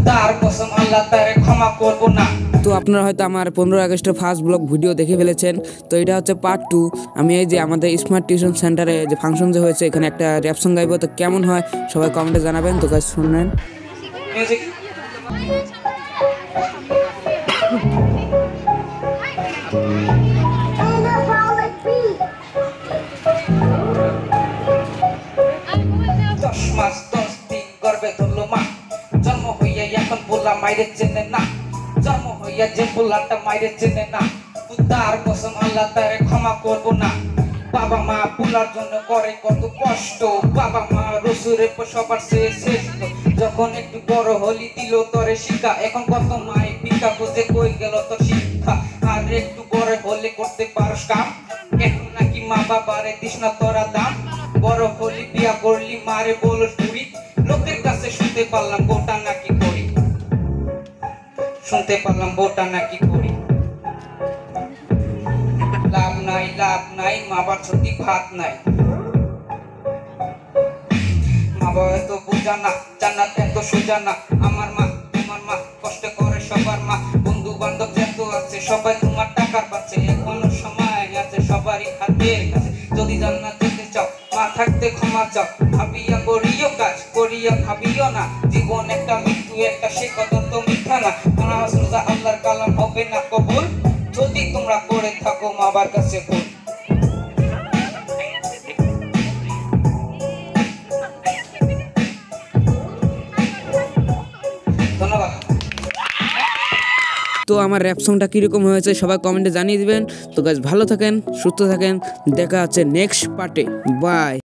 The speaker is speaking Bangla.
তার কসম আল্লাহ তারে ক্ষমা করব না। তো আপনারা হয়তো আমার 15 আগস্টের ফার্স্ট ব্লগ ভিডিও দেখে ফেলেছেন। তো এটা হচ্ছে পার্ট 2। আমি এই যে আমাদের স্মার্ট টিউশন সেন্টারে যে ফাংশন যে হয়েছে এখানে একটা র্যাপ সং গাইবো, তো কেমন হয় সবাই কমেন্টে জানাবেন। তো গাইস শুনেন। মিউজিক মাস 10 দিন গর্বে ধরলো মা, জন্ম হইয়া এখন পোলা মাইরে চেনে না, জন্ম হইয়া যে পোলাটা মাইরে চেনে না, তার কসম আল্লাহ তারে ক্ষমা করব না। বাবা মা পোলার জন্য করে কত কষ্ট, বাবা মা রসুরে সবার শেষ, যখন একটু বড় হলি দিল তোরে শিক্ষা, এখন কত মাই ভিক্ষা খুঁজে কই গেল তোর শিক্ষা, আর একটু বড় হলে করতে পারস কাম, এখন নাকি মা বাবারে দিস না তোরা দাম, বড় হলি বিয়া করলি মারে বলস বুড়ি, লোকের কাছে শুনতে পারলাম বউটা নাকি করি, শুনতে পারলাম বউটা নাকি করি। লাভ নাই মা বাবার ছুটি ভাত নাই, মা বাবা তো বোঝা না, জান্নাত এত সোজা না, আমার মা তোমার মা কষ্ট করে সবার মা, বন্ধু বান্ধব যত আছে সবাই তোমার টাকার পাচ্ছে, এখনো সময় আছে সবারই হাতের কাছে, যদি জান্নাত যেতে চাও মা থাকতে ক্ষমা চাও, ভাবিয়া করিও কাজ করিয়া ভাবিও না, জীবন একটা মৃত্যু একটা সে কথা তো মিথ্যা না, নামাজ রোজা আল্লাহর কালাম হবে না কবুল, যদি তোমরা করে থাকো মা বাবার কাছে ভুল। ধন্যবাদ। তো আমার র্যাপ সংটা কীরকম হয়েছে সবাই কমেন্টে জানিয়ে দিবেন। তো গাইস ভালো থাকেন, সুস্থ থাকেন, দেখা হচ্ছে নেক্সট পার্টে। বাই।